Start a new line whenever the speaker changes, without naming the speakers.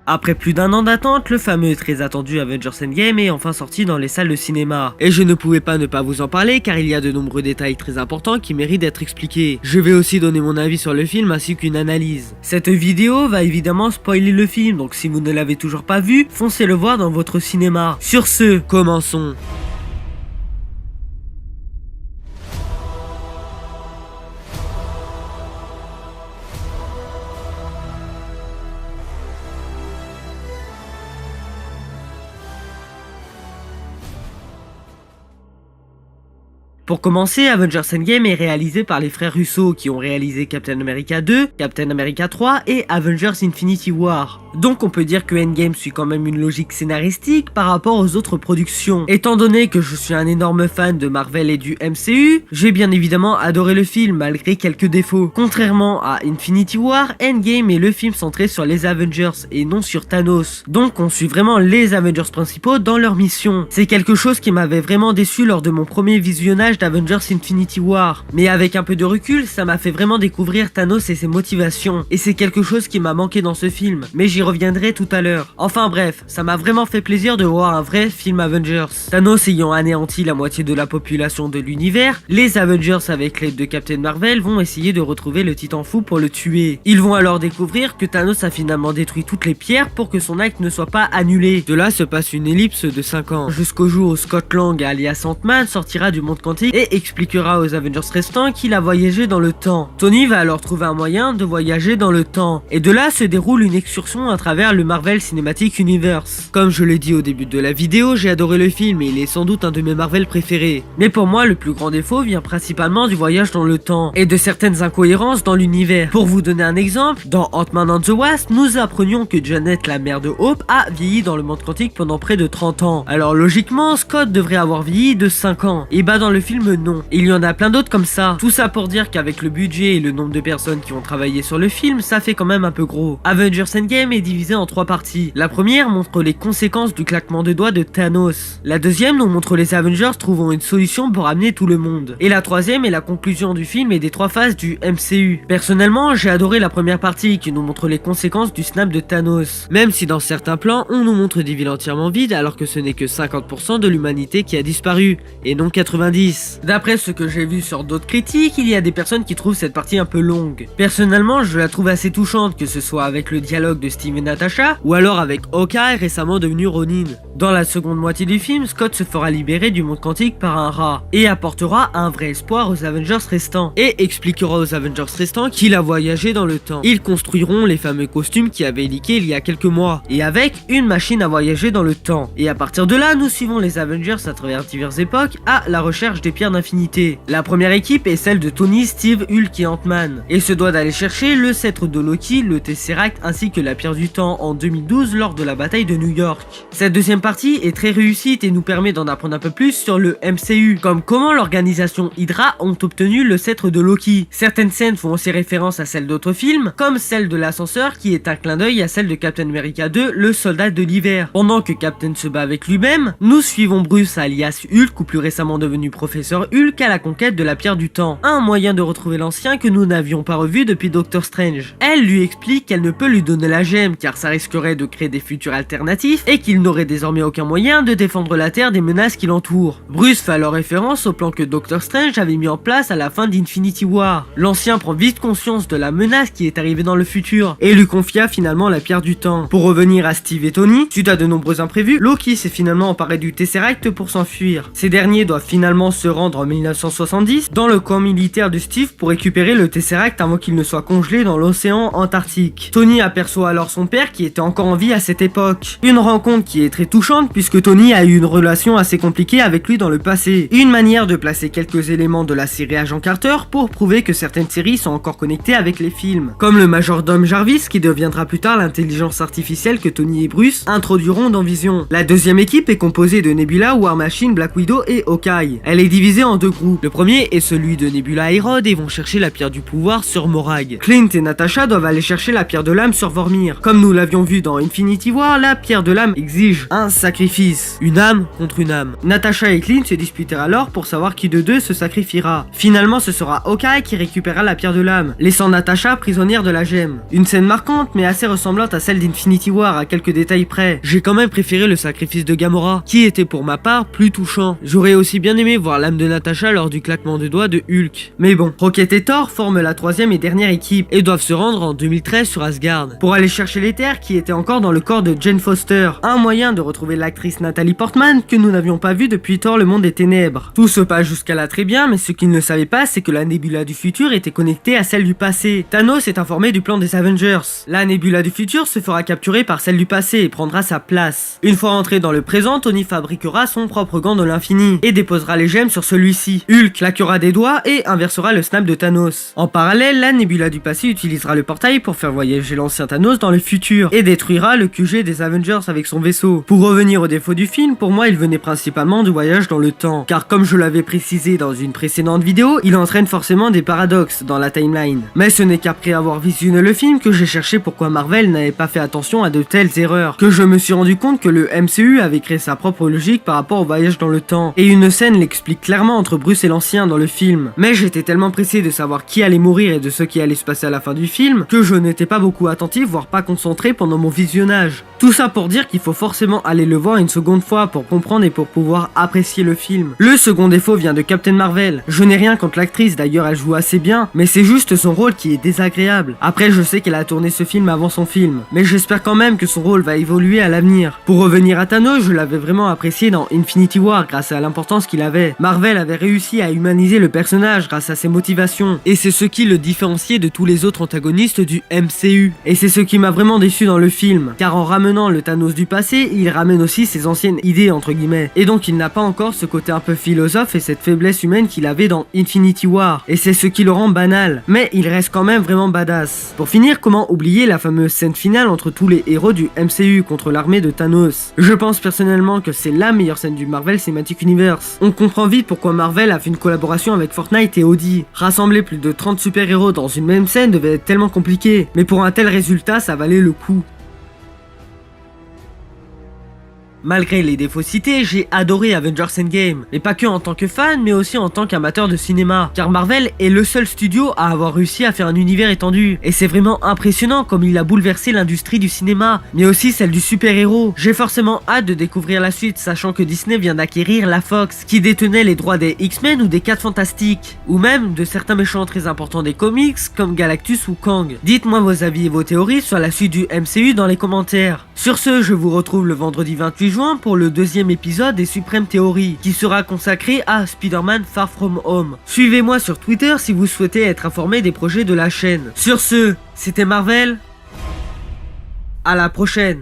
Après plus d'un an d'attente, le fameux et très attendu Avengers Endgame est enfin sorti dans les salles de cinéma. Et je ne pouvais pas ne pas vous en parler car il y a de nombreux détails très importants qui méritent d'être expliqués. Je vais aussi donner mon avis sur le film ainsi qu'une analyse. Cette vidéo va évidemment spoiler le film, donc si vous ne l'avez toujours pas vu, foncez le voir dans votre cinéma. Sur ce, commençons. Pour commencer, Avengers Endgame est réalisé par les frères Russo qui ont réalisé Captain America 2, Captain America 3 et Avengers Infinity War. Donc on peut dire que Endgame suit quand même une logique scénaristique par rapport aux autres productions. Étant donné que je suis un énorme fan de Marvel et du MCU, j'ai bien évidemment adoré le film malgré quelques défauts. Contrairement à Infinity War, Endgame est le film centré sur les Avengers et non sur Thanos. Donc on suit vraiment les Avengers principaux dans leur mission. C'est quelque chose qui m'avait vraiment déçu lors de mon premier visionnage d'Avengers Infinity War. Mais avec un peu de recul, ça m'a fait vraiment découvrir Thanos et ses motivations. Et c'est quelque chose qui m'a manqué dans ce film. Mais j'y reviendrai tout à l'heure. Enfin bref, ça m'a vraiment fait plaisir de voir un vrai film Avengers. Thanos ayant anéanti la moitié de la population de l'univers, les Avengers avec l'aide de Captain Marvel vont essayer de retrouver le Titan Fou pour le tuer. Ils vont alors découvrir que Thanos a finalement détruit toutes les pierres pour que son acte ne soit pas annulé. De là se passe une ellipse de 5 ans. Jusqu'au jour où Scott Lang alias Ant-Man sortira du monde quantique et expliquera aux Avengers restants qu'il a voyagé dans le temps. Tony va alors trouver un moyen de voyager dans le temps. Et de là se déroule une excursion à travers le Marvel Cinematic Universe. Comme je l'ai dit au début de la vidéo, j'ai adoré le film et il est sans doute un de mes Marvel préférés. Mais pour moi, le plus grand défaut vient principalement du voyage dans le temps et de certaines incohérences dans l'univers. Pour vous donner un exemple, dans Ant-Man and the Wasp, nous apprenions que Janet, la mère de Hope, a vieilli dans le monde quantique pendant près de 30 ans. Alors logiquement, Scott devrait avoir vieilli de 5 ans. Et bah dans le film, non. Et il y en a plein d'autres comme ça. Tout ça pour dire qu'avec le budget et le nombre de personnes qui ont travaillé sur le film, ça fait quand même un peu gros. Avengers Endgame est divisé en 3 parties. La première montre les conséquences du claquement de doigts de Thanos. La deuxième nous montre les Avengers trouvant une solution pour amener tout le monde. Et la troisième est la conclusion du film et des 3 phases du MCU. Personnellement, j'ai adoré la première partie qui nous montre les conséquences du snap de Thanos. Même si dans certains plans, on nous montre des villes entièrement vides alors que ce n'est que 50% de l'humanité qui a disparu, et non 90%. D'après ce que j'ai vu sur d'autres critiques, il y a des personnes qui trouvent cette partie un peu longue. Personnellement, je la trouve assez touchante, que ce soit avec le dialogue de Steve et Natasha, ou alors avec Hawkeye récemment devenu Ronin. Dans la seconde moitié du film, Scott se fera libérer du monde quantique par un rat, et apportera un vrai espoir aux Avengers restants, et expliquera aux Avengers restants qu'il a voyagé dans le temps. Ils construiront les fameux costumes qui avaient leaké il y a quelques mois, et avec une machine à voyager dans le temps. Et à partir de là, nous suivons les Avengers à travers diverses époques à la recherche des pierres d'infinité. La première équipe est celle de Tony, Steve, Hulk et Ant-Man, et se doit d'aller chercher le sceptre de Loki, le Tesseract ainsi que la pierre du temps en 2012 lors de la bataille de New York. Cette deuxième partie est très réussite et nous permet d'en apprendre un peu plus sur le MCU, comme comment l'organisation Hydra ont obtenu le sceptre de Loki. Certaines scènes font aussi référence à celles d'autres films, comme celle de l'ascenseur qui est un clin d'œil à celle de Captain America 2, le soldat de l'hiver. Pendant que Captain se bat avec lui-même, nous suivons Bruce alias Hulk, ou plus récemment devenu professeur Hulk, à la conquête de la pierre du temps. Un moyen de retrouver l'ancien que nous n'avions pas revu depuis Doctor Strange. Elle lui explique qu'elle ne peut lui donner la gemme car ça risquerait de créer des futurs alternatifs et qu'il n'aurait désormais aucun moyen de défendre la Terre des menaces qui l'entourent. Bruce fait alors référence au plan que Doctor Strange avait mis en place à la fin d'Infinity War. L'ancien prend vite conscience de la menace qui est arrivée dans le futur et lui confia finalement la pierre du temps. Pour revenir à Steve et Tony, suite à de nombreux imprévus, Loki s'est finalement emparé du Tesseract pour s'enfuir. Ces derniers doivent finalement se rendre en 1970 dans le camp militaire de Steve pour récupérer le Tesseract avant qu'il ne soit congelé dans l'océan Antarctique. Tony aperçoit alors son père qui était encore en vie à cette époque. Une rencontre qui est très touchante puisque Tony a eu une relation assez compliquée avec lui dans le passé. Une manière de placer quelques éléments de la série Agent Carter pour prouver que certaines séries sont encore connectées avec les films. Comme le majordome Jarvis qui deviendra plus tard l'intelligence artificielle que Tony et Bruce introduiront dans Vision. La deuxième équipe est composée de Nebula, War Machine, Black Widow et Hawkeye. Elle est divisée en 2 groupes. Le premier est celui de Nebula et Rhodes et vont chercher la pierre du pouvoir sur Morag. Clint et Natasha doivent aller chercher la pierre de l'âme sur Vormir. Comme nous l'avions vu dans Infinity War, la pierre de l'âme exige un sacrifice. Une âme contre une âme. Natasha et Clint se disputèrent alors pour savoir qui de deux se sacrifiera. Finalement, ce sera Hawkeye qui récupérera la pierre de l'âme, laissant Natasha prisonnière de la gemme. Une scène marquante mais assez ressemblante à celle d'Infinity War à quelques détails près. J'ai quand même préféré le sacrifice de Gamora, qui était pour ma part plus touchant. J'aurais aussi bien aimé voir l'âme de Natasha lors du claquement de doigts de Hulk. Mais bon, Rocket et Thor forment la troisième et dernière équipe et doivent se rendre en 2013 sur Asgard pour aller chercher l'éther qui était encore dans le corps de Jane Foster. Un moyen de retrouver l'actrice Natalie Portman que nous n'avions pas vue depuis Thor le monde des ténèbres. Tout se passe jusqu'à là très bien, mais ce qu'ils ne savaient pas, c'est que la Nebula du futur était connectée à celle du passé. Thanos est informé du plan des Avengers. La Nebula du futur se fera capturer par celle du passé et prendra sa place. Une fois rentré dans le présent, Tony fabriquera son propre gant de l'infini et déposera les gemmes sur celui-ci. Hulk claquera des doigts et inversera le snap de Thanos. En parallèle, la Nebula du passé utilisera le portail pour faire voyager l'ancien Thanos dans le futur et détruira le QG des Avengers avec son vaisseau. Pour revenir au défaut du film, pour moi il venait principalement du voyage dans le temps, car comme je l'avais précisé dans une précédente vidéo, il entraîne forcément des paradoxes dans la timeline. Mais ce n'est qu'après avoir visionné le film que j'ai cherché pourquoi Marvel n'avait pas fait attention à de telles erreurs, que je me suis rendu compte que le MCU avait créé sa propre logique par rapport au voyage dans le temps, et une scène l'explique clairement entre Bruce et l'ancien dans le film. Mais j'étais tellement pressé de savoir qui allait mourir et de ce qui allait se passer à la fin du film, que je n'étais pas beaucoup attentif, voire pas concentré pendant mon visionnage. Tout ça pour dire qu'il faut forcément aller le voir une seconde fois pour comprendre et pour pouvoir apprécier le film. Le second défaut vient de Captain Marvel. Je n'ai rien contre l'actrice, d'ailleurs elle joue assez bien, mais c'est juste son rôle qui est désagréable. Après je sais qu'elle a tourné ce film avant son film, mais j'espère quand même que son rôle va évoluer à l'avenir. Pour revenir à Thanos, je l'avais vraiment apprécié dans Infinity War grâce à l'importance qu'il avait. Marvel avait réussi à humaniser le personnage grâce à ses motivations, et c'est ce qui le différenciait de tous les autres antagonistes du MCU. Et c'est ce qui m'a vraiment déçu dans le film, car en ramenant le Thanos du passé, il ramène aussi ses anciennes idées entre guillemets, et donc il n'a pas encore ce côté un peu philosophe et cette faiblesse humaine qu'il avait dans Infinity War, et c'est ce qui le rend banal, mais il reste quand même vraiment badass. Pour finir, comment oublier la fameuse scène finale entre tous les héros du MCU contre l'armée de Thanos? Je pense personnellement que c'est la meilleure scène du Marvel Cinematic Universe. On comprend vite pourquoi Marvel a fait une collaboration avec Fortnite et Audi. Rassembler plus de 30 super-héros dans une même scène devait être tellement compliqué, mais pour un tel résultat, ça valait le coup. Malgré les défauts cités, j'ai adoré Avengers Endgame, et pas que en tant que fan, mais aussi en tant qu'amateur de cinéma, car Marvel est le seul studio à avoir réussi à faire un univers étendu, et c'est vraiment impressionnant comme il a bouleversé l'industrie du cinéma, mais aussi celle du super-héros. J'ai forcément hâte de découvrir la suite, sachant que Disney vient d'acquérir la Fox, qui détenait les droits des X-Men ou des 4 Fantastiques, ou même de certains méchants très importants des comics, comme Galactus ou Kang. Dites-moi vos avis et vos théories sur la suite du MCU dans les commentaires. Sur ce, je vous retrouve le vendredi 28 juin pour le deuxième épisode des Suprêmes Théories, qui sera consacré à Spider-Man Far From Home. Suivez-moi sur Twitter si vous souhaitez être informé des projets de la chaîne. Sur ce, c'était Marvel. À la prochaine.